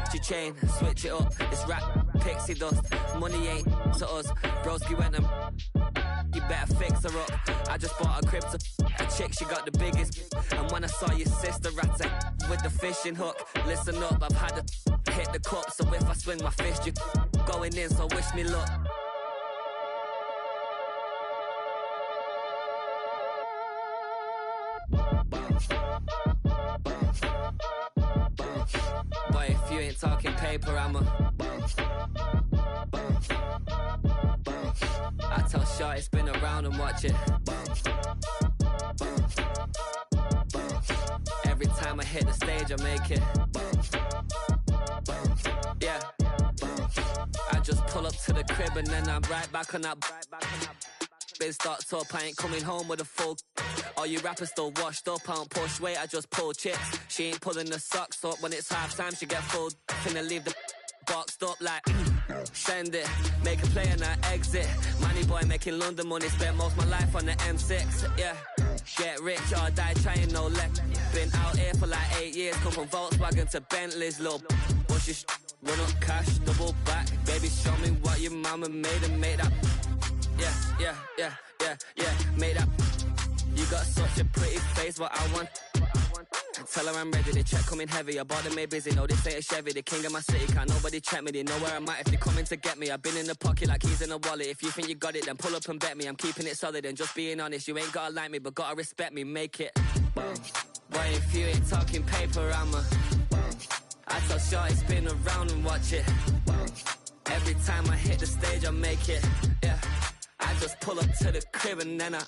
Gucci chain, switch it up. It's rap, pixie dust. Money ain't to us. Broski went and you better fix her up. I just bought a crib to a chick, she got the biggest. And when I saw your sister at with the fishing hook, listen up, I've had to hit the cup. So if I swing my fist, you going in, so wish me luck. Boy, if you ain't talking paper, I'm a I tell Shorty spin around and watch it. Every time I hit the stage, I make it. Yeah. I just pull up to the crib and then I'm right back on that. Been starts up, I ain't coming home with a full. All you rappers still washed up, I don't push weight, I just pull chips. She ain't pulling the socks up, when it's half time she get full. Finna leave the boxed up like send it, make a play and I exit. Money boy making London money, spent most of my life on the M6. Yeah, get rich or die trying, no leg. Been out here for like 8 years, come from Volkswagen to Bentley's. Little what's your run up cash, double back. Baby show me what your mama made and make that. Yeah, make that. You got such a pretty face, what I want. Tell her I'm ready, the check coming heavy. I bought them made busy, no this ain't a Chevy. The king of my city, can't nobody check me. They know where I'm at if they coming to get me. I've been in the pocket like keys in a wallet. If you think you got it, then pull up and bet me. I'm keeping it solid and just being honest. You ain't gotta like me, but gotta respect me, make it. Boy, if you ain't talking paper, I'm a I tell Shorty spin around and watch it. Every time I hit the stage, I make it. Yeah, I just pull up to the crib and then I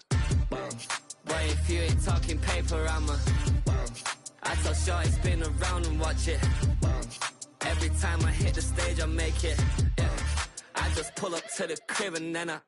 boy, if you ain't talking paper, I'm a I tell Shorty spin around and watch it. Every time I hit the stage, I make it. Yeah, I just pull up to the crib and then I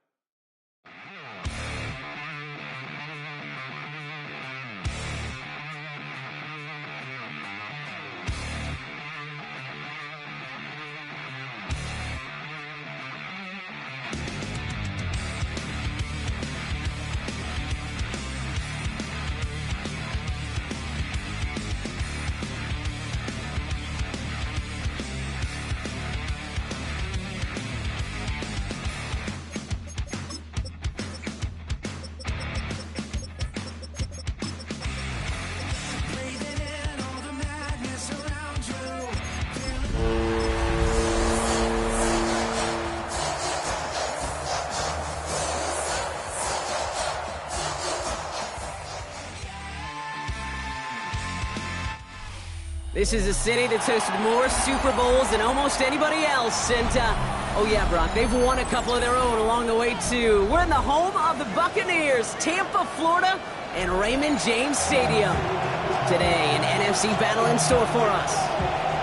This is a city that's hosted more Super Bowls than almost anybody else. And, oh yeah, Brock, they've won a couple of their own along the way, too. We're in the home of the Buccaneers, Tampa, Florida, and Raymond James Stadium. Today, an NFC battle in store for us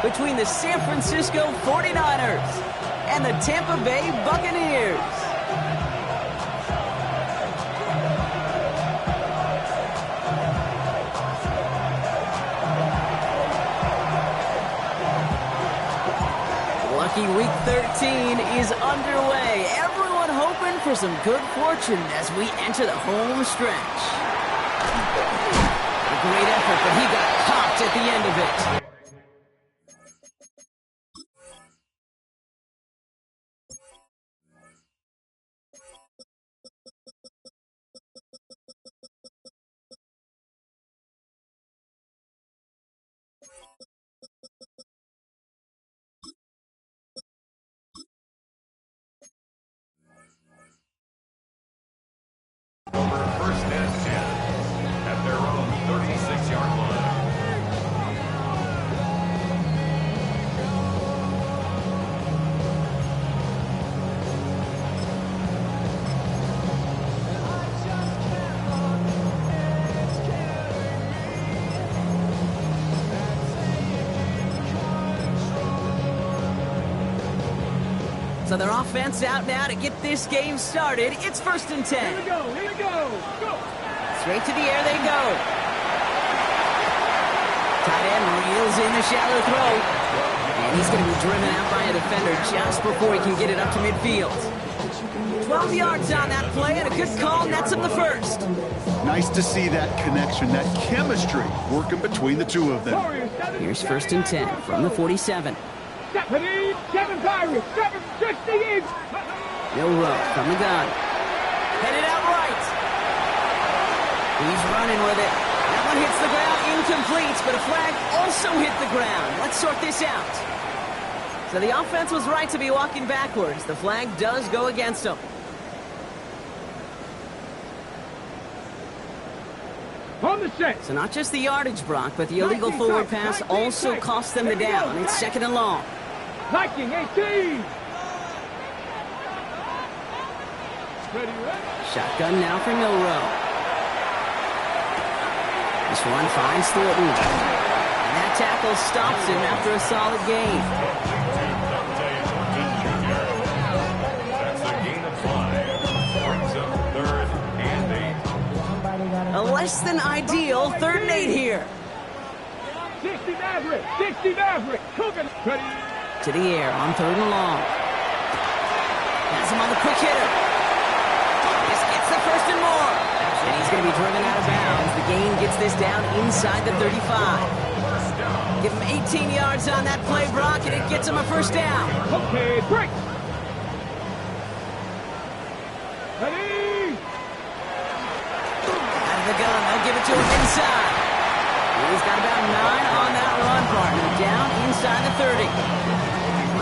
between the San Francisco 49ers and the Tampa Bay Buccaneers. Lucky Week 13 is underway. Everyone hoping for some good fortune as we enter the home stretch. A great effort, but he got popped at the end of it. Over first and 10 at their own 36-yard line. So their offense out now to get this game started. It's 1st and 10. Here we go, go! Straight to the air they go. Tight end reels in the shallow throw. And he's going to be driven out by a defender just before he can get it up to midfield. 12 yards on that play, and a good call nets him the first. Nice to see that connection, that chemistry working between the two of them. Here's 1st and 10 from the 47. Milroe from the gun. Headed out right. He's running with it. That one hits the ground, incomplete, but a flag also hit the ground. Let's sort this out. So the offense was right to be walking backwards. The flag does go against them. On the set. So not just the yardage, Brock, but the illegal forward pass also cost them the down. It's second and long. Viking 18. Shotgun now for Milroe. This one finds Thornton. And that tackle stops him after a solid gain. That's a gain of 5. Brings up 3rd and 8. A less than ideal 3rd and 8 here. 60 Maverick. 60 Maverick. Cooking. To the air on 3rd and long. Has him on the quick hitter. This gets the first and more. And he's going to be driven out of bounds. The gain gets this down inside the 35. Give him 18 yards on that play, Brock, and it gets him a first down. Okay, break. Ready. Out of the gun, they'll give it to him inside. He's got about 9 on that run, partner. Down inside the 30.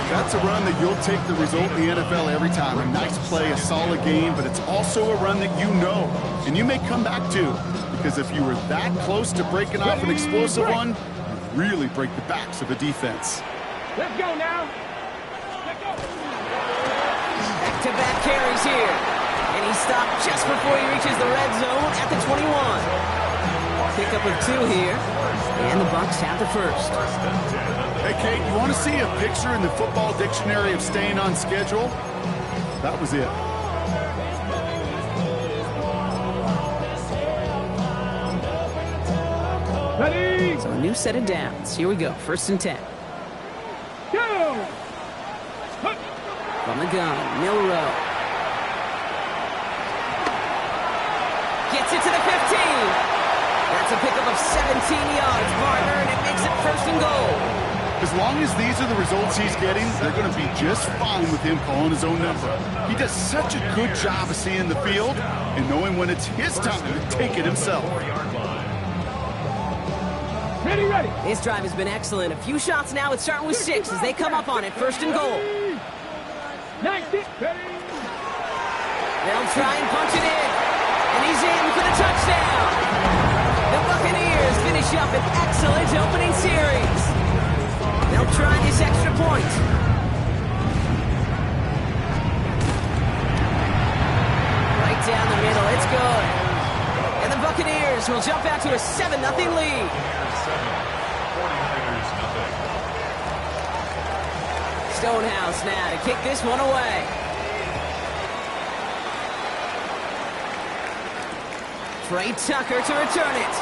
That's a run that you'll take the result in the NFL every time. A nice play, a solid game, but it's also a run that you know, and you may come back to, because if you were that close to breaking off an explosive one, you really break the backs of a defense. Let's go now. Back-to-back carries here. And he stopped just before he reaches the red zone at the 21. Pickup of 2 here. And the Bucs have the first. Hey, Kate, you want to see a picture in the football dictionary of staying on schedule? That was it. Ready. So a new set of downs. Here we go. 1st and 10. Go. From the gun, Milroe. Gets it to the 15. That's a pickup of 17 yards, partner, and it makes it 1st and goal. As long as these are the results he's getting, they're going to be just fine with him calling his own number. He does such a good job of seeing the field and knowing when it's his time to take it himself. Ready, ready. This drive has been excellent. A few shots now. It's starting with 6 as they come up on it. 1st and goal. 90. Ready. They'll try and punch it in. And he's in for the touchdown. The Buccaneers finish up an excellent opening series. They'll try this extra point. Right down the middle. It's good. And the Buccaneers will jump out to a 7-0 lead. 49ers nothing. Stonehouse now to kick this one away. Trey Tucker to return it.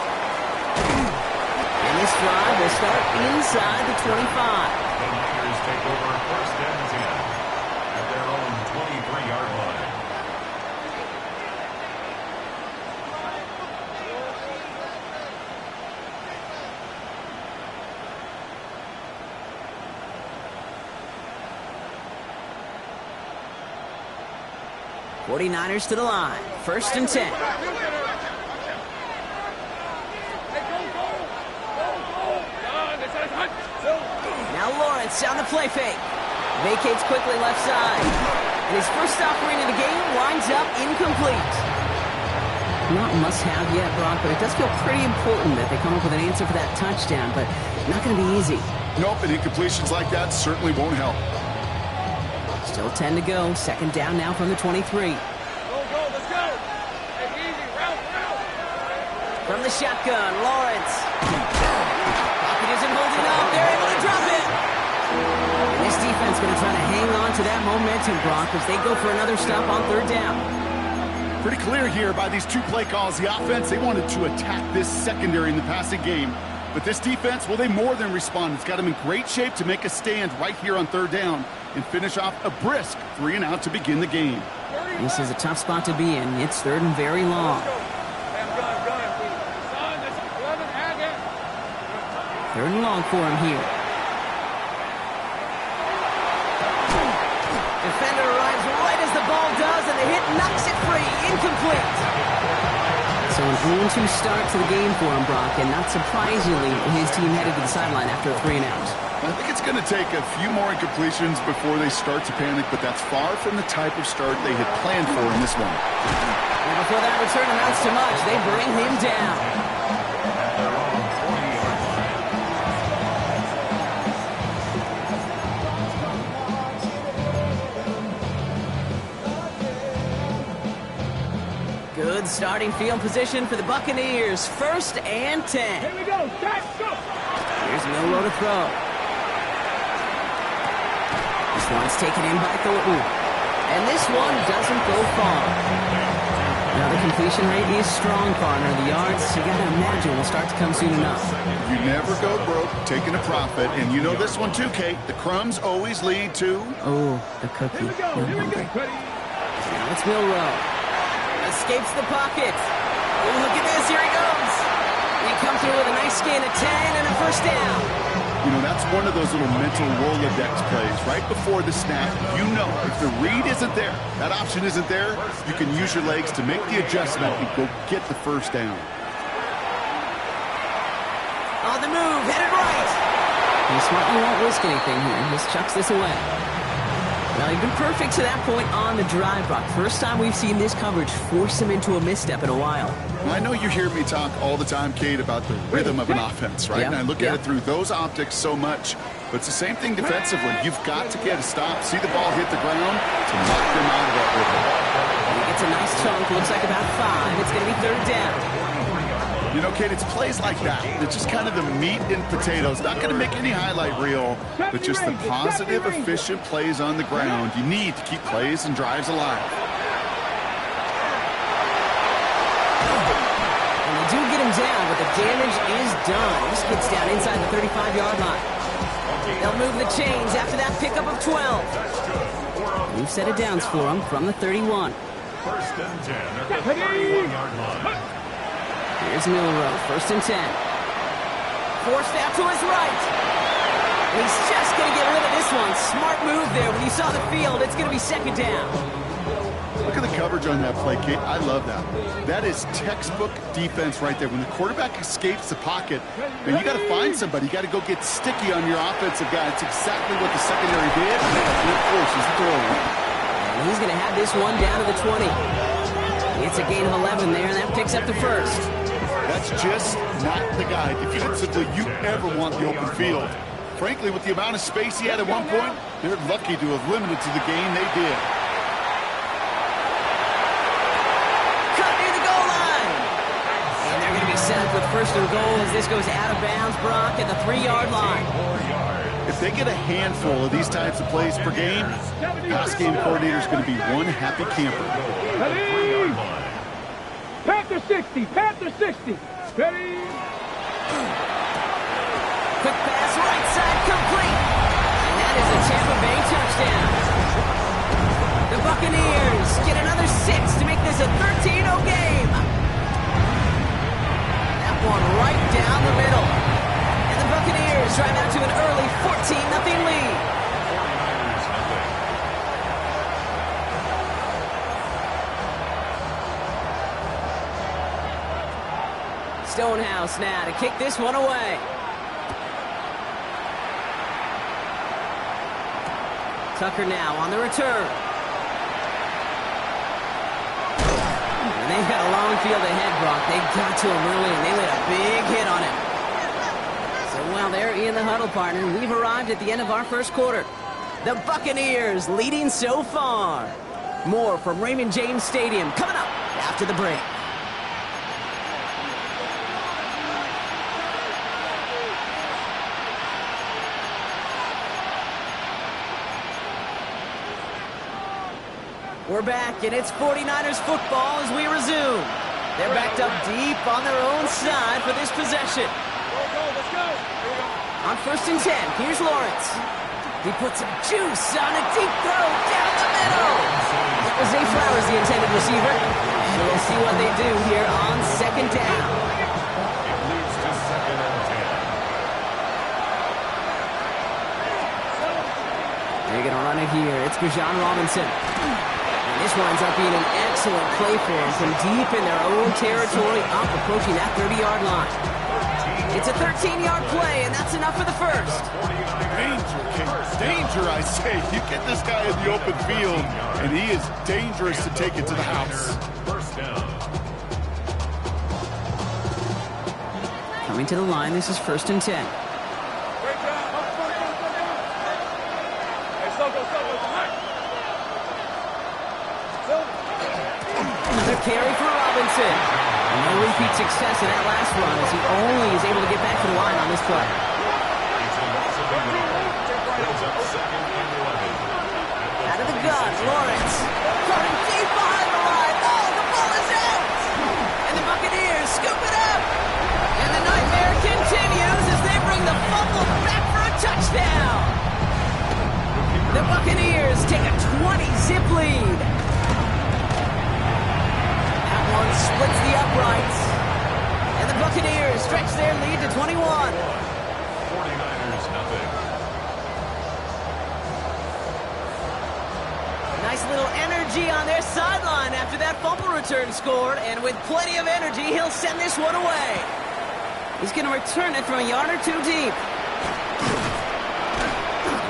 And this drive will start inside the 25. The Niners take over 1st and 10 at their own 23-yard line. '49ers to the line. 1st and 10. Now Lawrence on the play fake. Vacates quickly left side. And his first offering of the game winds up incomplete. Not must-have yet, Brock, but it does feel pretty important that they come up with an answer for that touchdown, but not going to be easy. Nope, and incompletions like that certainly won't help. Still 10 to go. 2nd down now from the 23. Go, let's go. Take it easy. Route. From the shotgun, Lawrence. Pocket isn't holding up. They're able to drop it. And this defense going to try to hang on to that momentum, Brock, as they go for another stop on 3rd down. Pretty clear here by these 2 play calls. The offense, they wanted to attack this secondary in the passing game. But this defense, well, they more than respond. It's got them in great shape to make a stand right here on 3rd down and finish off a brisk 3 and out to begin the game. This is a tough spot to be in. It's 3rd and very long. 3rd and long for him here. complete. So an 0-2 start to the game for him, Brock, and not surprisingly, his team headed to the sideline after a 3-and-out. I think it's going to take a few more incompletions before they start to panic, but that's far from the type of start they had planned for in this one. And before that return amounts to much, they bring him down. Good starting field position for the Buccaneers. 1st and 10. Here we go. Jack, go. Here's Milroe to throw. This one's taken in by Thornton. And this one doesn't go far. Now the completion rate is strong, partner. The yards, you got to imagine, will start to come soon enough. You never go broke taking a profit, and you know this one too, Kate. The crumbs always lead to... Oh, the cookie. Here we go. Here we go. Ready? Now it's Milroe. Escapes the pocket. Oh, look at this. Here he goes. He comes through with a nice gain of 10 and a 1st down. You know, that's one of those little mental Rolodex plays. Right before the snap, you know if the read isn't there, that option isn't there, you can use your legs to make the adjustment and go get the 1st down. On the move, headed right. He smartly won't risk anything here. Just chucks this away. Well, he's been perfect to that point on the drive, Brock. First time we've seen this coverage force him into a misstep in a while. I know you hear me talk all the time, Kate, about the rhythm of an offense, right? Yeah. And I look at it through those optics so much. But it's the same thing defensively. You've got to get a stop, see the ball hit the ground to knock them out of that rhythm. He gets a nice chunk, looks like about 5. It's going to be 3rd down. You know, Kate, it's plays like that. It's just kind of the meat and potatoes. Not going to make any highlight reel, but just the positive, efficient plays on the ground. You need to keep plays and drives alive. And they do get him down, but the damage is done. This gets down inside the 35-yard line. They'll move the chains after that pickup of 12. New set of downs for him from the 31. 1st and 10 at the 31-yard line. Here's Milroe, 1st and 10. Forced out to his right. And he's just going to get rid of this one. Smart move there. When you saw the field, it's going to be 2nd down. Look at the coverage on that play, Kate. I love that. That is textbook defense right there. When the quarterback escapes the pocket, and you got to find somebody. You got to go get sticky on your offensive guy. It's exactly what the secondary did, and it forces the throw. And he's going to have this one down to the 20. It's a gain of 11 there, and that picks up the 1st. That's just not the guy defensively you ever want the open field. Frankly, with the amount of space he had at one point, they're lucky to have limited to the game they did. Cut near the goal line. And they're going to be set up with 1st and goal as this goes out of bounds, Brock, at the 3-yard line. If they get a handful of these types of plays per game, pass game coordinator is going to be one happy camper. Ready? Panther 60. Panther 60. Ready? Quick pass, right side, complete. And that is a Tampa Bay touchdown. The Buccaneers get another 6 to make this a 13-0 game. That one right down the middle. And the Buccaneers drive out to an early 14-0 lead. Stonehouse now to kick this one away. Tucker now on the return. And they've got a long field ahead, Brock. They got to him early, and they laid a big hit on him. So while they're in the huddle, partner, we've arrived at the end of our 1st quarter. The Buccaneers leading so far. More from Raymond James Stadium coming up after the break. We're back, and it's 49ers football as we resume. They're backed up deep on their own side for this possession. Let's go. On 1st and 10, here's Lawrence. He puts some juice on a deep throw down the middle. It was Zay Flowers, the intended receiver. So we'll see what they do here on 2nd down. It leads to 2nd and 10. They're going to run it here. It's Bijan Robinson. This winds up being an excellent play for them from deep in their own territory, up approaching that 30-yard line. It's a 13-yard play, and that's enough for the first. Danger, Kate. Danger, I say. You get this guy in the open field, and he is dangerous to take it to the house. First down. Coming to the line, this is 1st and 10. Another carry for Robinson. And no repeat success in that last run as he only is able to get back to the line on this play. Out of the gun, Lawrence. Coming deep behind the line. Oh, the ball is out. And the Buccaneers scoop it up. And the nightmare continues as they bring the fumble back for a touchdown. The Buccaneers take a 20-zip lead. Splits the uprights. And the Buccaneers stretch their lead to 21. 49ers, nothing. Nice little energy on their sideline after that fumble return scored. And with plenty of energy, he'll send this one away. He's going to return it from a yard or two deep.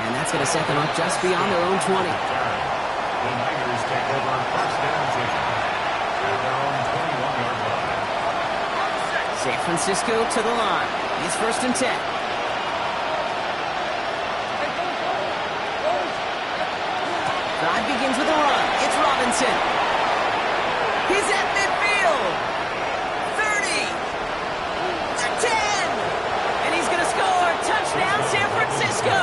And that's going to set them up just beyond their own 20. The Niners take over on first down team. At their own 21-yard line. San Francisco to the line. It's 1st and 10. Drive begins with a run. It's Robinson. He's at midfield. 30. 10. And he's going to score. Touchdown, San Francisco.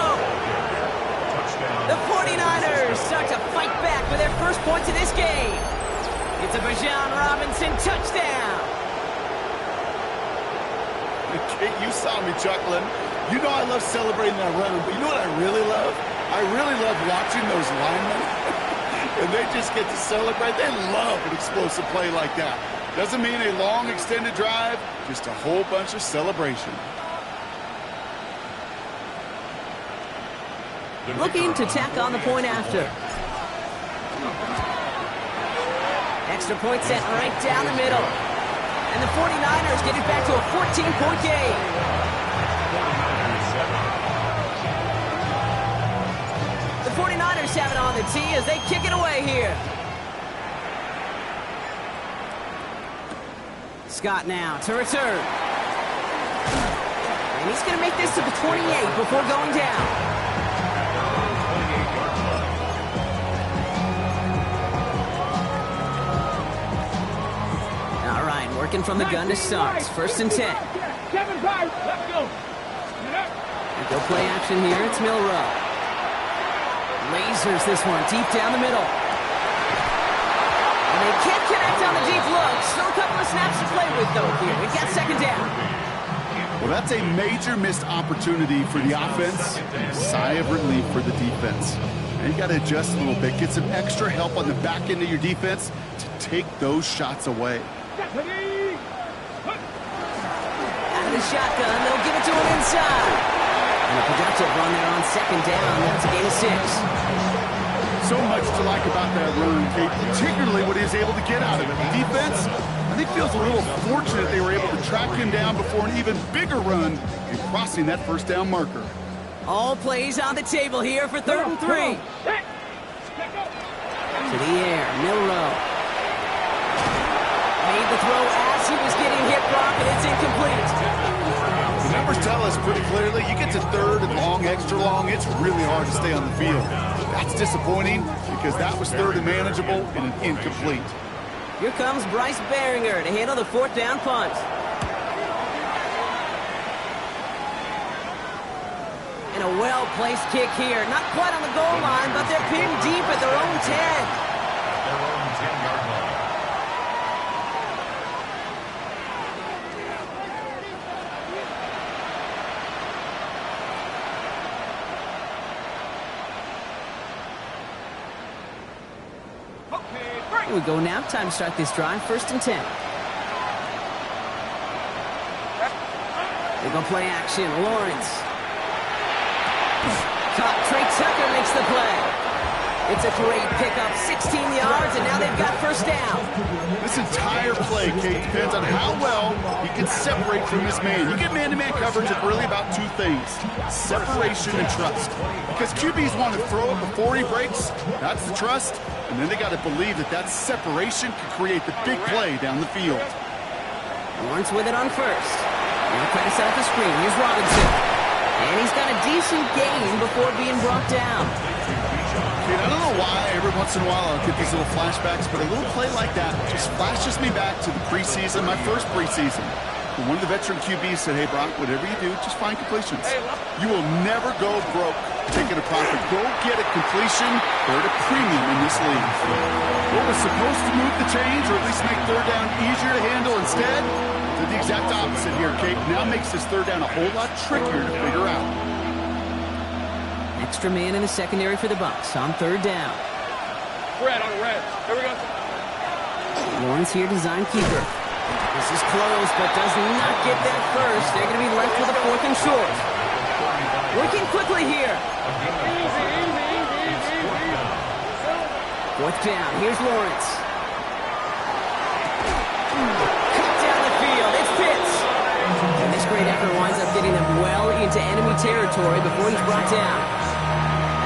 The 49ers start to fight back with their first points of this game. It's a Bijan Robinson touchdown. Kate, you saw me chuckling. You know I love celebrating that run, but you know what I really love? I really love watching those linemen. And they just get to celebrate. They love an explosive play like that. Doesn't mean a long extended drive, just a whole bunch of celebration. Looking to tack on the point after. Extra point set right down the middle. And the 49ers get it back to a 14-point game. 49ers 7. The 49ers have it on the tee as they kick it away here. Scott now to return. And he's going to make this to the 28 before going down. Working from the gun to start. 1st and 10. Kevin Price, let's go. And go play action here. It's Milroe. Lasers this one deep down the middle. And they can't connect on the deep look. Still a couple of snaps to play with, though, here. We've got 2nd down. Well, that's a major missed opportunity for the offense. Sigh of relief for the defense. And you got to adjust a little bit. Get some extra help on the back end of your defense to take those shots away. Out of the shotgun, they'll give it to him inside. And a productive run there on 2nd down. That's a gain of 6. So much to like about that run, Kate, particularly what he was able to get out of it. The defense, I think, feels a little fortunate they were able to track him down before an even bigger run and crossing that 1st down marker. All plays on the table here for 3rd and 3. To the air, Milroe. Made the throw as he was getting hit, Brock, and it's incomplete. The numbers tell us pretty clearly, you get to 3rd and long, extra long, it's really hard to stay on the field. That's disappointing because that was 3rd and manageable and an incomplete. Here comes Bryce Baringer to handle the 4th down punt. And a well-placed kick here. Not quite on the goal line, but they're pinned deep at their own 10. Their own 10-yard line. We go now. Time to start this drive. 1st and 10. They go play action. Lawrence. Trey Tucker makes the play. It's a great pickup, 16 yards, and now they've got first down. This entire play, Kate, depends on how well he can separate from his man. You get man-to-man coverage, it's really about two things, separation and trust. Because QBs want to throw it before he breaks, that's the trust, and then they got to believe that that separation can create the big play down the field. Lawrence with it on first. Now trying to set up the screen. Here's Robinson. And he's got a decent gain before being brought down. Kate, I don't know why every once in a while I'll get these little flashbacks, but a little play like that just flashes me back to the preseason, my first preseason. And one of the veteran QBs said, hey, Brock, whatever you do, just find completions. You will never go broke taking a profit. Go get a completion. They're at a premium in this league. What was supposed to move the chains or at least make third down easier to handle instead did the exact opposite here, Kate. Now makes this third down a whole lot trickier to figure out. Extra man in the secondary for the Bucs on third down. Red on red. Here we go. Lawrence here, design keeper. This is close, but does not get that first. They're going to be left with a fourth and short. Working quickly here. Fourth down. Here's Lawrence. Cut down the field. It's Pitts. And this great effort winds up getting them well into enemy territory before he's brought down.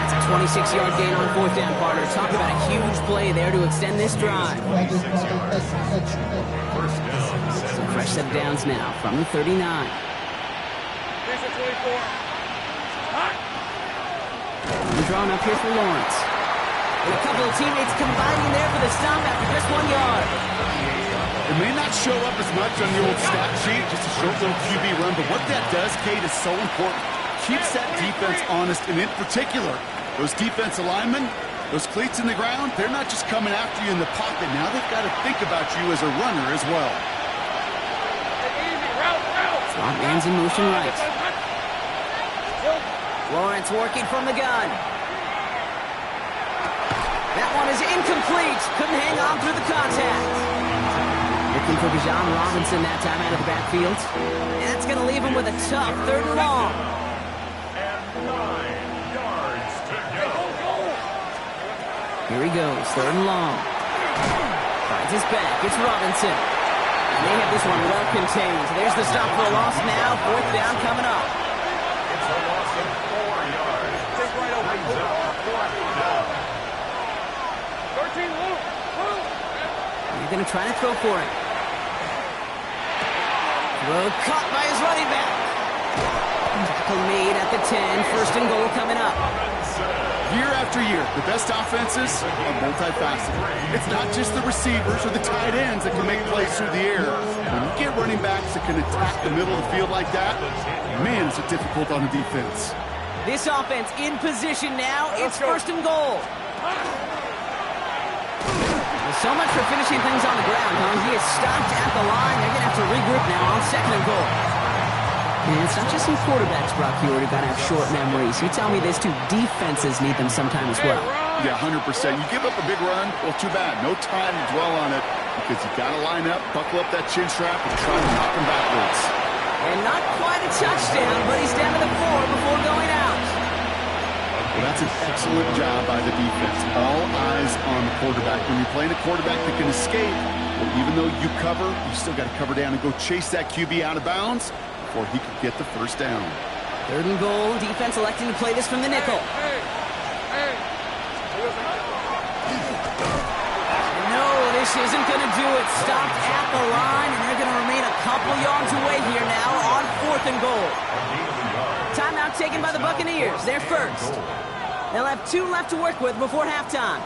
That's a 26-yard gain on fourth down, partner. Talk about a huge play there to extend this drive. Some fresh set of downs now from the 39. Drawn up here for Lawrence. And a couple of teammates combining there for the stop after just 1 yard. It may not show up as much on the old stat sheet, just a short little QB run, but what that does, Kate, is so important. Keeps that defense honest, and in particular, those defensive linemen, those cleats in the ground, they're not just coming after you in the pocket. Now they've got to think about you as a runner as well. Slot man's in motion right. Lawrence working from the gun. That one is incomplete. Couldn't hang on through the contact. Looking for Bijan Robinson that time out of the backfield. And that's going to leave him with a tough third and long. And 9 yards to go. Here he goes, third and long. Finds his back. It's Robinson. And they have this one well contained. There's the stop for a loss now. Fourth down coming up. It's a loss of 4 yards. Take right over. Brings up fourth down. 13 Luke. You're going to try to throw for him. Throw caught by his running back. Tackle made at the 10. First and goal coming up. Year after year, the best offenses are multifaceted. It's not just the receivers or the tight ends that can make plays through the air. When you get running backs that can attack the middle of the field like that, man, is it difficult on the defense. This offense in position now. It's first and goal. So much for finishing things on the ground, huh? He is stopped at the line. They're going to have to regroup now on second and goal. And it's not just some quarterbacks, Brock, who are going to have short memories. You tell me these two defenses need them sometime as well. Yeah, 100%. You give up a big run, well, too bad. No time to dwell on it because you got to line up, buckle up that chin strap, and try to knock him backwards. And not quite a touchdown, but he's down to the 4 before going out. Well, that's an excellent job by the defense. All eyes on the quarterback. When you're playing a quarterback that can escape, well, even though you cover, you still got to cover down and go chase that QB out of bounds before he could get the first down. Third and goal. Defense electing to play this from the nickel. No, this isn't going to do it. Stopped at the line, and they're going to remain a couple yards away here now on fourth and goal. Timeout taken by the Buccaneers. They're first. They'll have 2 left to work with before halftime.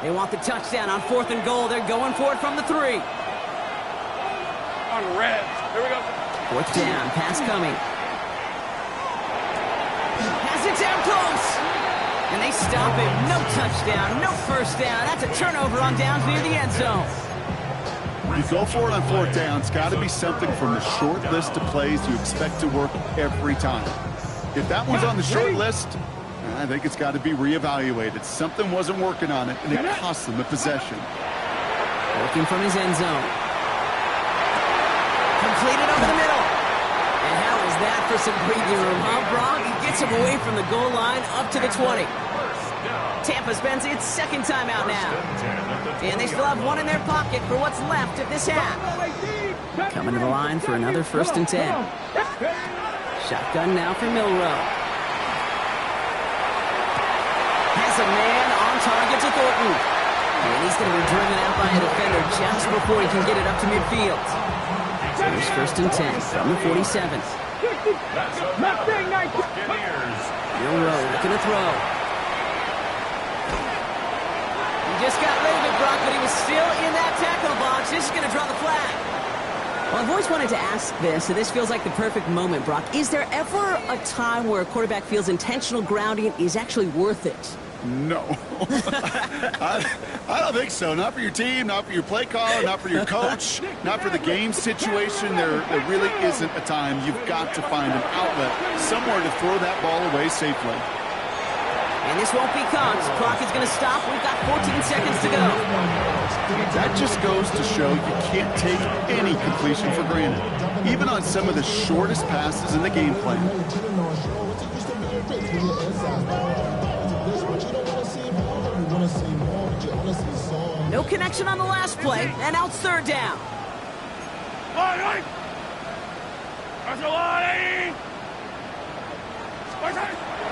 They want the touchdown on fourth and goal. They're going for it from the 3. On red. Here we go. Fourth down. Pass coming. Has it down close. And they stop it. No touchdown. No first down. That's a turnover on downs near the end zone. You go for it on fourth down. It's got to be something from the short list of plays you expect to work every time. If that one's on the short list, I think it's got to be reevaluated. Something wasn't working on it, and it cost them the possession. Working from his end zone. Completed over the middle. for some breathing room, huh, Brock? He gets him away from the goal line up to the 20. Tampa spends its second timeout now. And they still have one in their pocket for what's left of this half. Coming to the line for another 1st and 10. Shotgun now for Milroe. Has a man on target to Thornton. And he's going to be driven out by a defender just before he can get it up to midfield. So here's 1st and 10 from the 47. Milroe looking to throw. He just got rid of it, Brock, but he was still in that tackle box. This is going to draw the flag. Well, I've always wanted to ask this, and this feels like the perfect moment, Brock. Is there ever a time where a quarterback feels intentional grounding is actually worth it? No. I don't think so. Not for your team, not for your play caller, not for your coach, not for the game situation. There really isn't a time. You've got to find an outlet, somewhere to throw that ball away safely. And this won't be caught. Clock is going to stop. We've got 14 seconds to go. That just goes to show you can't take any completion for granted, even on some of the shortest passes in the game plan. No connection on the last play, and now it's 3rd down.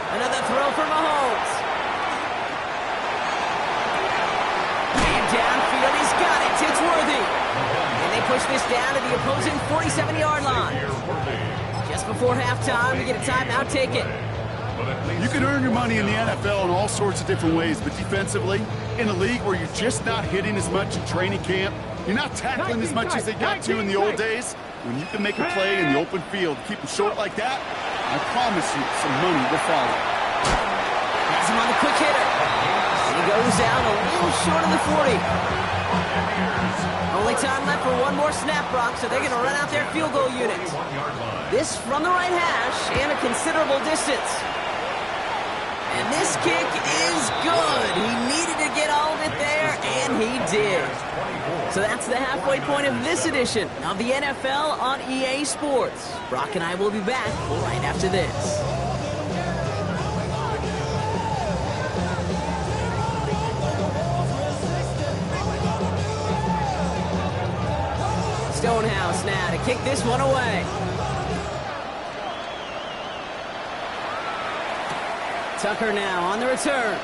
Another throw for Mahomes. And downfield, he's got it. It's Worthy. And they push this down to the opposing 47-yard line. Just before halftime, we get a timeout, take it. You can earn your money in the NFL in all sorts of different ways, but defensively, in a league where you're just not hitting as much in training camp, you're not tackling as much as they got to in the old days, when you can make a play in the open field, keep it short like that, I promise you some money will follow. Has him on the quick hitter. He goes down a little short of the 40. Only time left for one more snap, Brock, so they're going to run out their field goal unit. This from the right hash and a considerable distance. And this kick is good. He needed to get all of it there, and he did. So that's the halfway point of this edition of the NFL on EA Sports. Brock and I will be back right after this. Stonehouse now to kick this one away. Tucker now on the return.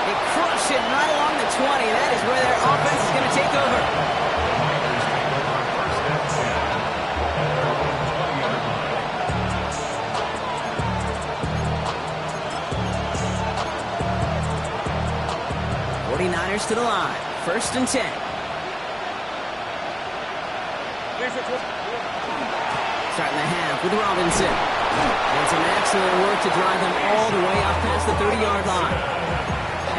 They crush it right along the 20. That is where their offense is going to take over. '49ers to the line. 1st and 10. Starting the half with Robinson. And some excellent work to drive them all the way up past the 30-yard line.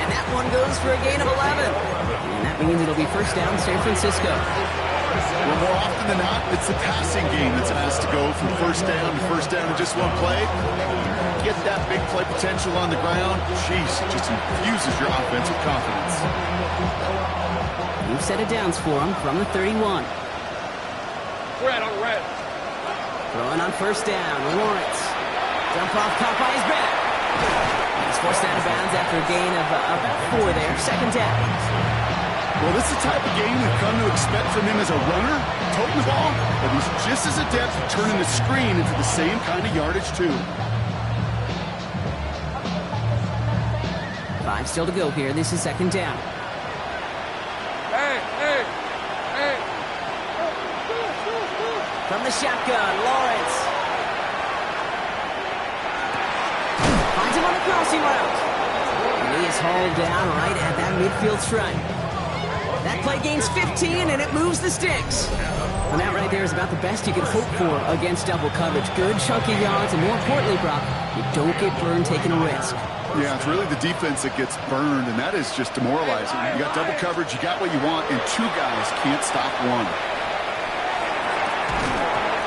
And that one goes for a gain of 11. And that means it'll be 1st down San Francisco. Well, more often than not, it's the passing game that's asked to go from 1st down to 1st down in just one play. Get that big play potential on the ground. Jeez, it just infuses your offense with confidence. New set of downs for him from the 31. Red on red. Throwing on 1st down, Lawrence. Dump off caught by his back. He's forced out of bounds after a gain of about 4 there. 2nd down. Well, this is the type of game we've come to expect from him as a runner, toting the ball, but he's just as adept at turning the screen into the same kind of yardage, too. 5 still to go here. This is 2nd down. Hey. From the shotgun, Lawrence. Finds him on the crossing route. And he is hauled down right at that midfield stripe. That play gains 15, and it moves the sticks. And that right there is about the best you can hope for against double coverage. Good chunky yards, and more importantly, Brock, you don't get burned taking a risk. Yeah, it's really the defense that gets burned, and that is just demoralizing. You got double coverage, you got what you want, and 2 guys can't stop one.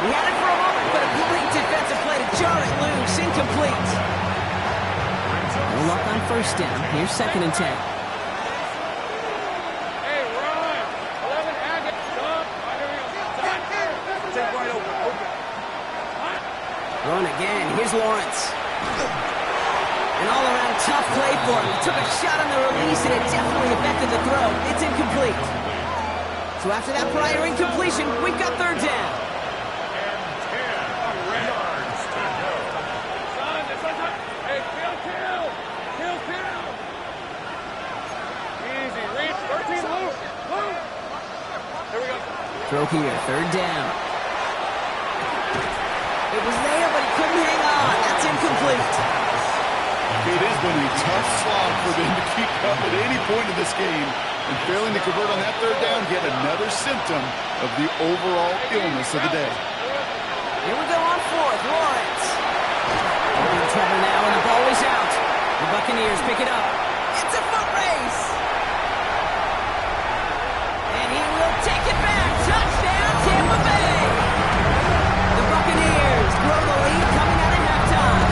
He had it for a moment, but a great defensive play to jar it loose. Incomplete. No luck on 1st down. Here's 2nd and 10. Hey, run. 11 Agate. Stop. Take right open. Run again. Here's Lawrence. An all-around tough play for him. He took a shot on the release, and it definitely affected the throw. It's incomplete. So after that prior incompletion, we've got third down. Hey, kill. Easy, reach, 13, Luke. Here we go. Throw here, third down. It was there, but he couldn't hang on. That's incomplete. It has been a tough slog for them to keep up at any point in this game. And failing to convert on that third down, yet another symptom of the overall illness of the day. Here we go on fourth, Lawrence. In trouble now, and the ball is out. The Buccaneers pick it up. It's a foot race. And he will take it back. Touchdown, Tampa Bay. The Buccaneers grow the lead coming out of halftime.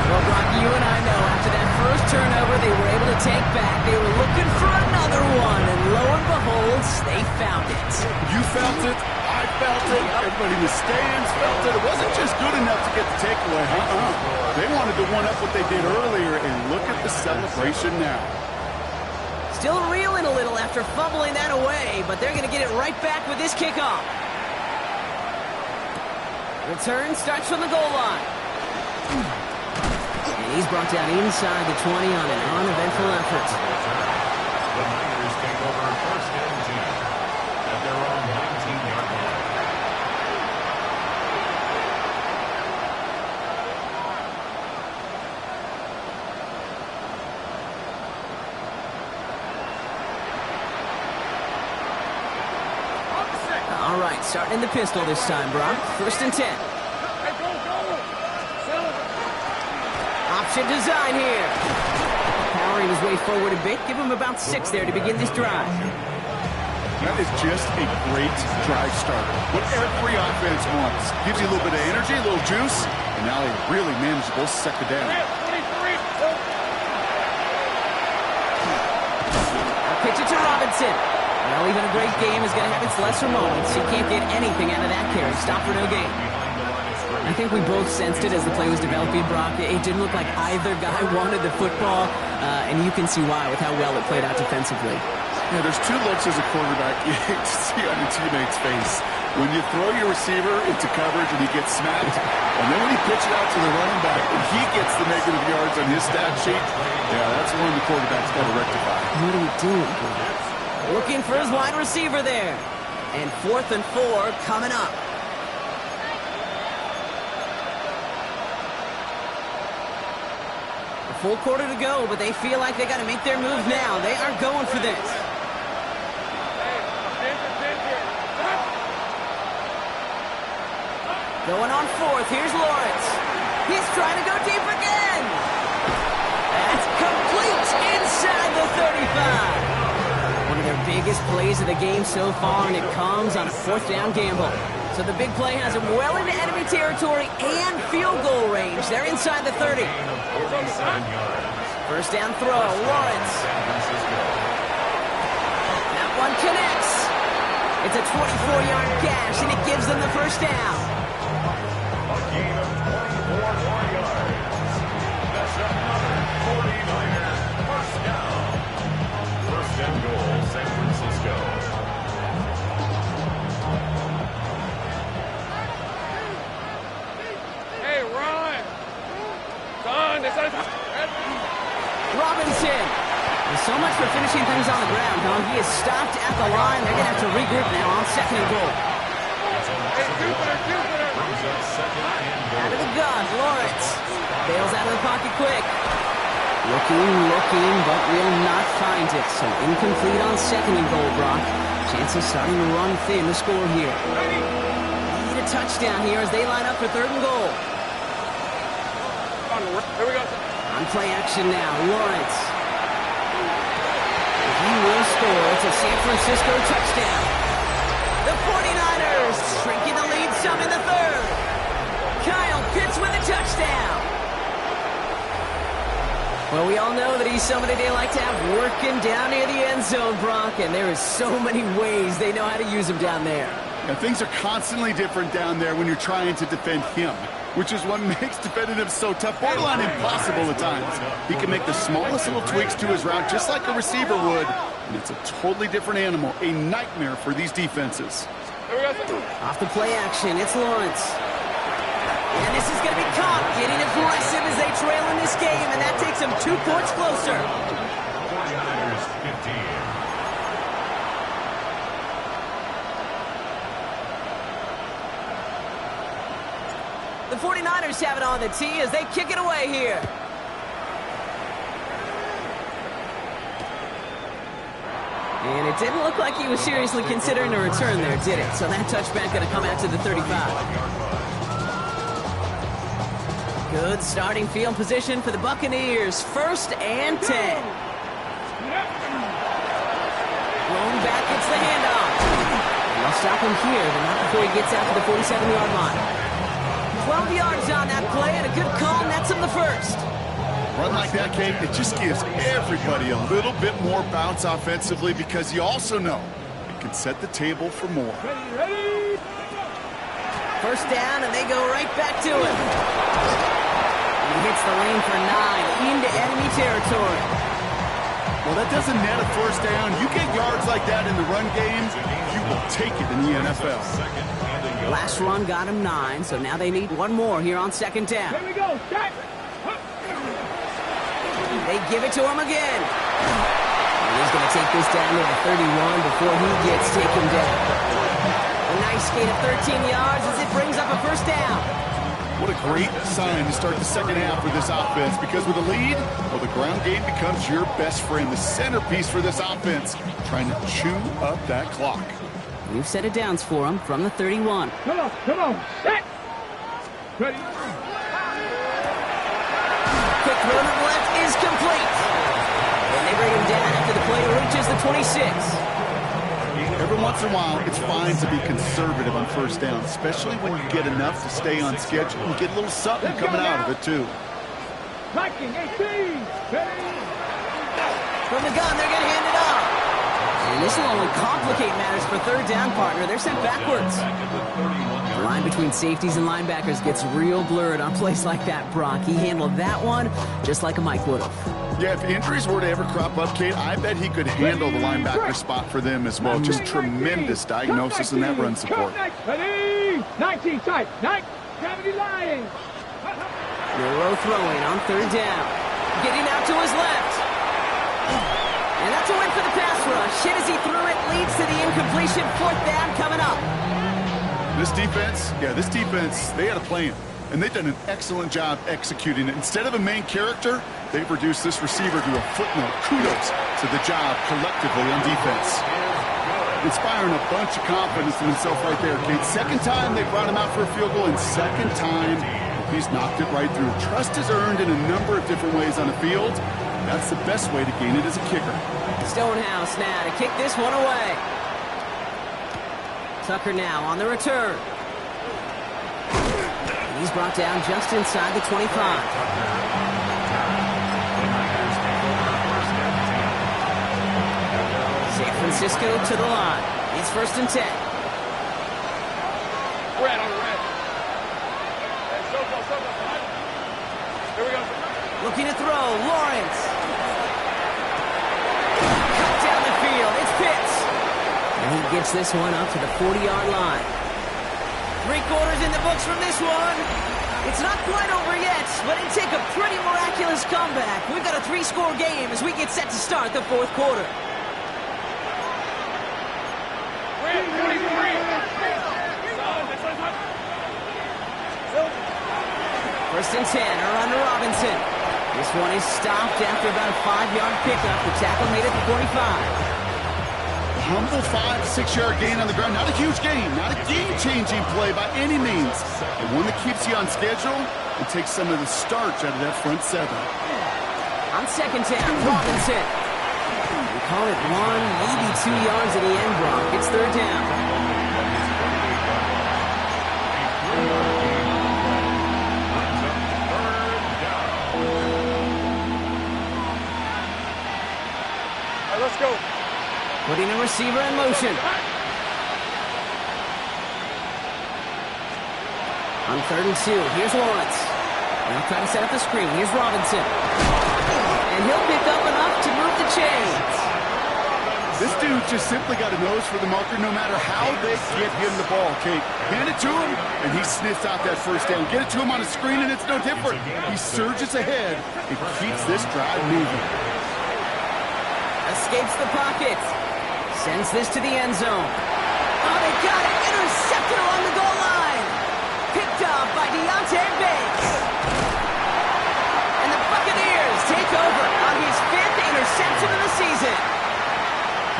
Well, Brock, you and I know after that first turnover they were able to take back. They were looking for another one, and lo and behold, they found it. You felt it. I felt it. Everybody in the stands felt it. It wasn't just good enough to get the takeaway. They wanted to one-up what they did earlier, and look at the celebration now. Still reeling a little after fumbling that away, but they're going to get it right back with this kickoff. Return starts from the goal line. And he's brought down inside the 20 on an uneventful effort. The Niners take over first and 10 at their own 19-yard line. All right, starting in the pistol this time, Brock. First and 10. Hey, go. Option design here. Powering his way forward a bit. Give him about 6 there to begin this drive. That is just a great drive starter. What every offense wants. Gives you a little bit of energy, a little juice, and now a really manageable second down. 23. I'll pitch it to Robinson. Well, even a great game is going to have its lesser moments. He can't get anything out of that carry. Stop for no gain. I think we both sensed it as the play was developing, Brock. It didn't look like either guy wanted the football, and you can see why with how well it played out defensively. Yeah, there's two looks as a quarterback you hate to see on your teammate's face. When you throw your receiver into coverage and he gets smacked, and then when you pitch it out to the running back and he gets the negative yards on his stat sheet, yeah, that's one the quarterback's got to rectify. What are we doing here? Looking for his wide receiver there. And 4th and 4 coming up. A full quarter to go, but they feel like they got to make their move now. They are going for this. Going on 4th. Here's Lawrence. He's trying to go deep again. That's complete inside the 35. One of their biggest plays of the game so far, and it comes on a 4th down gamble. So the big play has them well into enemy territory and field goal range. They're inside the 30. First down throw, Lawrence. That one connects. It's a 24-yard gash, and it gives them the first down. A gain of 24 more yards. That's another 49er first down. First and goal, San Francisco. Hey, run. Son, this is... Robinson. There's so much for finishing things on the ground, huh? He is stopped at the line. They're going to have to regroup now on 2nd and goal. Hey, Jupiter. Brings up second and goal. Out of the gun, Lawrence. Bails out of the pocket quick. Looking, but will not find it. So incomplete on 2nd and goal, Brock. Chances starting to run thin to score here. Need a touchdown here as they line up for 3rd and goal. Here we go. On play action now, Lawrence. He will score. It's a San Francisco touchdown. The 49ers shrinking the lead some in the 3rd. Kyle Pitts with a touchdown. Well, we all know that he's somebody they like to have working down near the end zone, Brock, and there is so many ways they know how to use him down there. Yeah, things are constantly different down there when you're trying to defend him, which is what makes defending him so tough, borderline impossible at times. He can make the smallest little tweaks to his route just like a receiver would, and it's a totally different animal, a nightmare for these defenses. Off the play action, it's Lawrence. And this is going to be caught, getting aggressive as they trail in this game, and that takes them 2 points closer. 49ers 15. The 49ers have it on the tee as they kick it away here. And it didn't look like he was seriously considering a return there, did it? So that touchback going to come out to the 35. Good starting field position for the Buccaneers. 1st and 10. Rolling back, gets the handoff. And they'll stop him here, but not before he gets out to the 47-yard line. 12 yards on that play, and a good call nets him the first. Run like that, Kate, it just gives everybody a little bit more bounce offensively because you also know it can set the table for more. First down, and they go right back to him. He hits the lane for 9 into enemy territory. Well, that doesn't net a first down. You get yards like that in the run game, you will take it in the NFL. Last run got him 9, so now they need one more here on 2nd down. Here we go. Start. They give it to him again. And he's going to take this down to the 31 before he gets taken down. A nice gain of 13 yards as it brings up a first down. What a great sign to start the second half with this offense, because with a lead, well, the ground game becomes your best friend, the centerpiece for this offense, trying to chew up that clock. We've set it downs for him from the 31. Come on. Set. Ready. Quick throw to the left is complete. And they bring him down after the play reaches the 26. Every once in a while, it's fine to be conservative on first down, especially when you get enough to stay on schedule and get a little something coming out of it, too. Viking 18. Ready. From the gun, they're going to hand it off. And this will only complicate matters for 3rd down, partner. They're sent backwards. The line between safeties and linebackers gets real blurred on plays like that, Brock. He handled that one just like a Mike would have. Yeah, if injuries were to ever crop up, Kate, I bet he could handle the linebacker spot for them as well. Just tremendous diagnosis in that run support. Ready. 19 tight. 9. Gravity line. Euro throwing on 3rd down. Getting out to his left. And that's a win for the pass rush. Hit as he threw it, leads to the incompletion. 4th down coming up. This defense, they had a plan, and they've done an excellent job executing it. Instead of a main character, they've reduced this receiver to a footnote. Kudos to the job collectively on defense. Inspiring a bunch of confidence in himself right there, Kate. 2nd time they brought him out for a field goal, and 2nd time he's knocked it right through. Trust is earned in a number of different ways on the field. That's the best way to gain it as a kicker. Stonehouse now to kick this one away. Tucker now on the return. And he's brought down just inside the 25. San Francisco to the line. It's 1st and 10. Red on red. Here we go. Looking to throw. Lawrence. Cut down the field. It's Pitts. And he gets this one up to the 40-yard line. 3/4 in the books from this one. It's not quite over yet, but it'd take a pretty miraculous comeback. We've got a 3-score game as we get set to start the 4th quarter. First and 10, around to Robinson. This one is stopped after about a 5-yard pickup. The tackle made it to 45. Humble 5-6-yard gain on the ground. Not a huge gain, not a game-changing play by any means. But one that keeps you on schedule and takes some of the starch out of that front 7. On 2nd down, Robinson. We call it 1, maybe 2 yards at the end, Brock. It's 3rd down. Let's go. Putting a receiver in motion. On 3rd and 2, here's Lawrence. They'll try to set up the screen. Here's Robinson. And he'll pick up enough to move the chains. This dude just simply got a nose for the marker no matter how they get him the ball, Kate. Hand it to him, and he sniffs out that first down. Get it to him on a screen, and it's no different. He surges ahead and keeps this drive moving. Escapes the pocket. Sends this to the end zone. Oh, they got it. Intercepted along the goal line. Picked up by Deontay Banks. And the Buccaneers take over on his 5th interception of the season.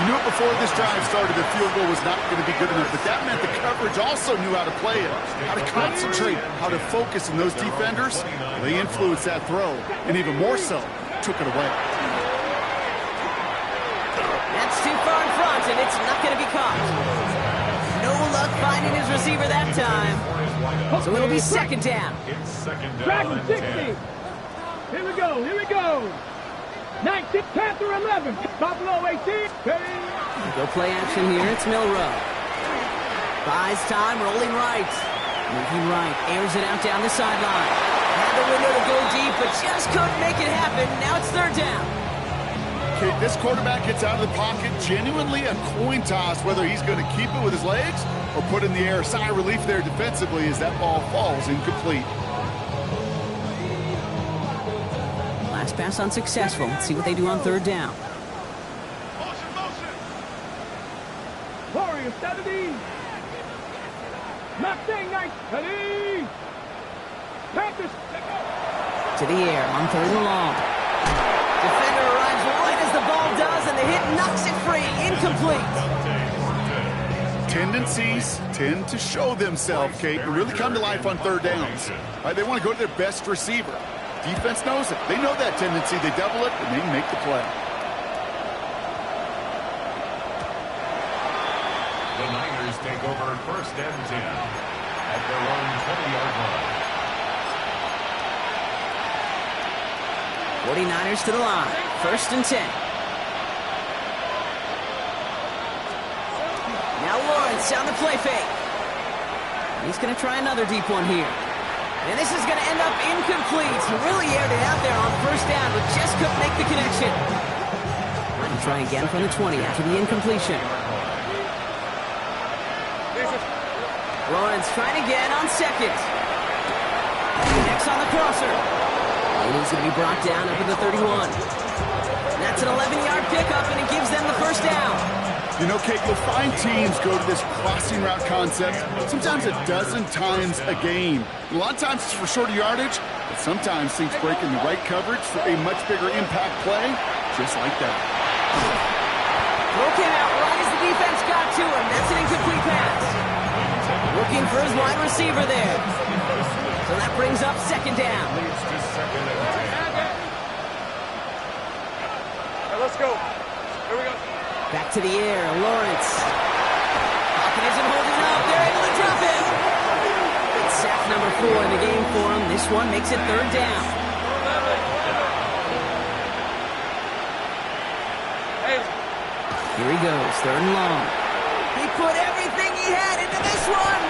You knew it before this drive started, the field goal was not going to be good enough, but that meant the coverage also knew how to play it, how to concentrate, how to focus, and those defenders, they influenced that throw, and even more so, took it away. That's too far in front, and it's not going to be caught. No luck finding his receiver that time. So it'll be 2nd down. Track 60. Here we go. Here we go. 19, Panther 11, Buffalo 18. Go play action here. It's Milrow. Buys time, rolling right. Moving right, airs it out down the sideline. Had the window to go deep, but just couldn't make it happen. Now it's 3rd down. Okay, this quarterback gets out of the pocket, genuinely a coin toss, whether he's going to keep it with his legs or put in the air. Sigh of relief there defensively as that ball falls incomplete. Last pass unsuccessful. Let's see what they do on 3rd down. Warriors 70. Mustang 90. Panthers. To the air on 3rd and long. Defender arrives right as the ball does, and the hit knocks it free. Incomplete. Tendencies tend to show themselves, Kate, and really come to life on 3rd downs. Right, they want to go to their best receiver. Defense knows it. They know that tendency. They double it, and they make the play. The Niners take over 1st and 10 at their own 20-yard line. 49ers to the line. 1st and 10. Now Lawrence on the play fake. He's going to try another deep one here. And this is going to end up incomplete. He really aired it out there on 1st down, but just couldn't make the connection. And try again from the 20 after the incompletion. Lawrence trying again on 2nd. Next on the crosser. And he's going to be brought down up at the 31. And that's an 11-yard pickup, and it gives them the 1st down. You know, Kate, you'll find teams go to this crossing route concept sometimes a dozen times a game. A lot of times it's for shorter yardage, but sometimes things break in the right coverage for a much bigger impact play, just like that. Broken out right as the defense got to him. That's an incomplete pass. Looking for his wide receiver there. So that brings up 2nd down. Right, let's go. Here we go. Back to the air, Lawrence. Pocket isn't holding up. They're able to drop him. It's sack number 4 in the game for him. This one makes it 3rd down. Here he goes, 3rd and long. He put everything he had into this one.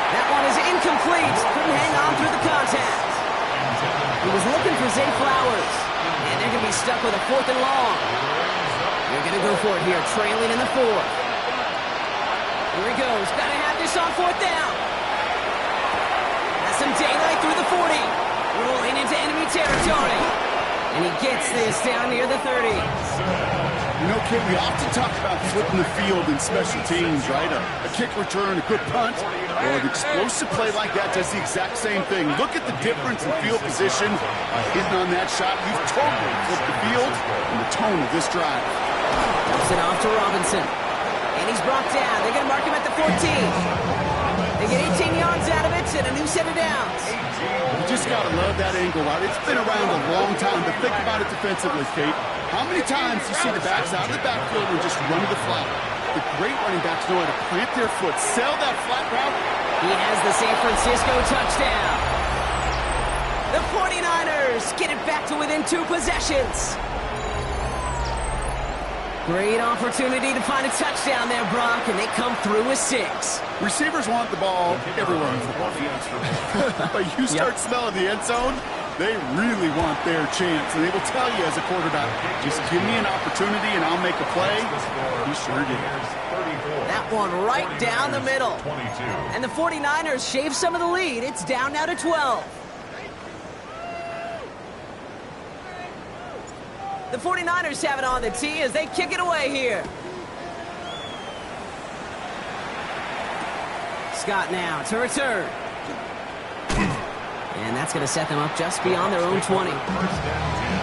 That one is incomplete. Couldn't hang on through the contact. He was looking for Zay Flowers. And they're going to be stuck with a 4th and long. They're going to go for it here, trailing in the 4th. Here he goes. Got to have this on 4th down. Has some daylight through the 40. Rolling into enemy territory. And he gets this down near the 30. You know, Kate, we often talk about flipping the field in special teams, right? A kick return, a good punt, or an explosive play like that does the exact same thing. Look at the difference in field position. Hitting on that shot, you've totally flipped the field and the tone of this drive. Dumps it off to Robinson. And he's brought down. They're going to mark him at the 14. They get 18 yards out of it and a new set of downs. You just got to love that angle, right? It's been around a long time, but think about it defensively, Kate. How many times do you see the backs out of the backfield and just run to the flat? The great running backs know how to plant their foot, sell that flat route. He has the San Francisco touchdown. The 49ers get it back to within 2 possessions. Great opportunity to find a touchdown there, Brock, and they come through with 6. Receivers want the ball everywhere in football. But you start smelling the end zone, they really want their chance. And they will tell you as a quarterback, just give me an opportunity and I'll make a play. He sure did. That one right down the middle. And the 49ers shave some of the lead. It's down now to 12. The 49ers have it on the tee as they kick it away here. Scott now to return. And that's going to set them up just beyond their own 20. First down 10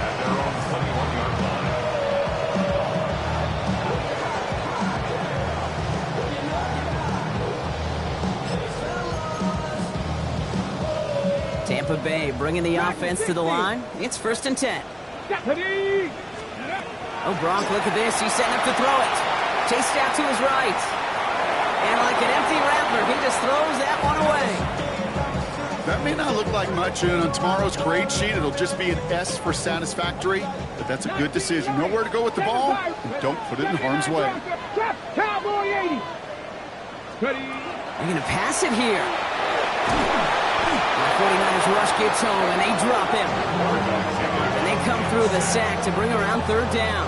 at their own 21-yard line. Tampa Bay bringing the offense to the line. It's 1st and 10. Oh, Gronk, look at this. He's setting up to throw it. Chased out to his right. And like an empty wrapper, he just throws that one away. That may not look like much, and on tomorrow's grade sheet, it'll just be an S for satisfactory, but that's a good decision. Nowhere to go with the ball, and don't put it in harm's way. Cowboy 80. They're going to pass it here. The 49ers rush gets home, and they drop him. And they come through the sack to bring around 3rd down.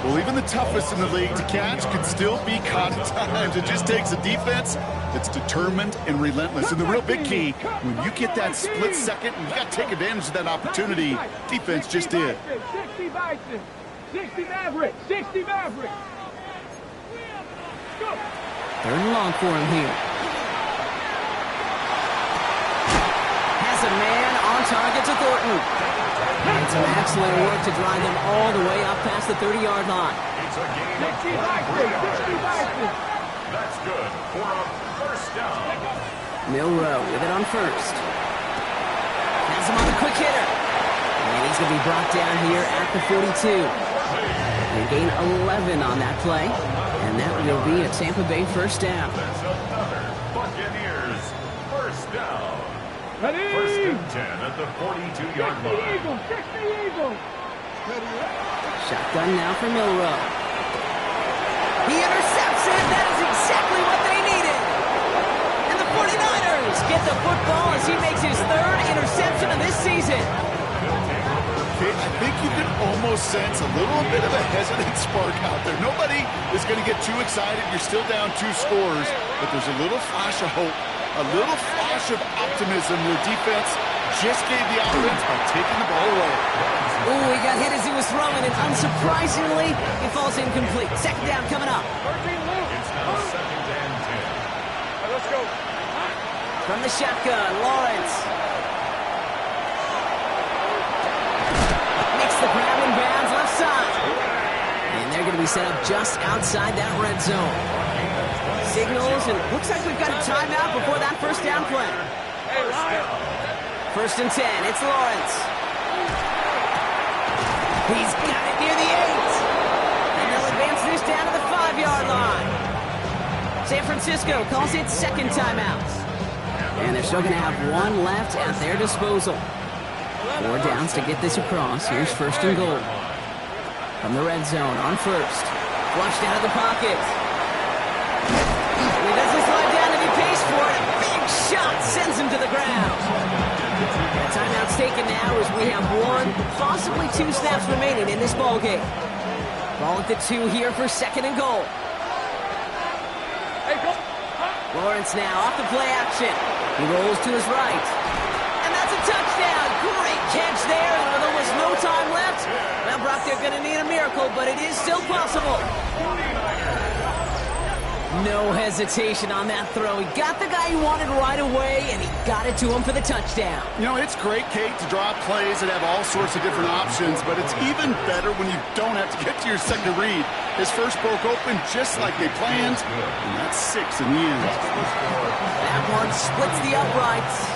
Well, even the toughest in the league to catch can still be caught at times. It just takes a defense that's determined and relentless. And the real big key, when you get that split second, you got to take advantage of that opportunity. Defense just did. 60 Bison. 60 Maverick. 60 Maverick. Go. 3rd and long for him here. Has a man on target to Thornton. And some excellent work to drive them all the way up past the 30-yard line. It's a gain of 60 Bison. 60 Bison. That's good for a first down. Milroe with it on 1st. Has him on the quick hitter. And he's going to be brought down here at the 42. They gain 11 on that play. And that will be a Tampa Bay 1st down. That's another Buccaneers first down. Ready? 1st and 10 at the 42-yard 60 line. Eagle. 60 Eagle. Shotgun now for Milroe. He intercepts it. That is exactly what they needed. And the 49ers get the football as he makes his 3rd interception of this season. Okay, I think you can almost sense a little bit of a hesitant spark out there. Nobody is going to get too excited. You're still down 2 scores, but there's a little flash of hope, a little flash of optimism where defense just gave the offense by taking the ball away. Ooh, he got hit as he was throwing, and unsurprisingly, it falls incomplete. 2nd down coming up. It's now 2nd and 10. Let's go. From the shotgun, Lawrence. Makes the grab in bounds left side. And they're going to be set up just outside that red zone. Signals, and looks like we've got a timeout before that 1st down play. 1st and 10, it's Lawrence. He's got it near the 8. And they'll advance this down to the 5-yard line. San Francisco calls it 2nd timeout. And they're still going to have 1 left at their disposal. 4 downs to get this across. Here's 1st and goal. From the red zone on 1st. Flushed out of the pocket. And he doesn't slide down and he pays for it. A big shot sends him to the ground. The timeout's taken now as we have 1, possibly 2 snaps remaining in this ball game. Ball at the 2 here for 2nd and goal. Lawrence now off the play action. He rolls to his right. And that's a touchdown. Great catch there. And with almost no time left, well, Brock, they're going to need a miracle, but it is still possible. No hesitation on that throw. He got the guy he wanted right away, and he got it to him for the touchdown. You know, it's great, Kate, to draw plays that have all sorts of different options, but it's even better when you don't have to get to your second read. His first broke open just like they planned, and that's 6 in the end. That one splits the uprights.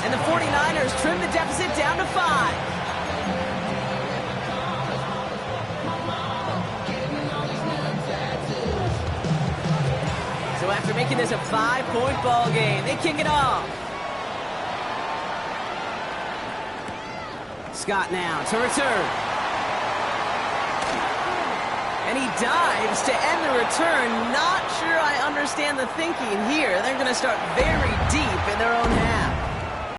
And the 49ers trim the deficit down to 5. So after making this a 5-point ball game, they kick it off. Scott now to return. And he dives to end the return. Not sure I understand the thinking here. They're going to start very deep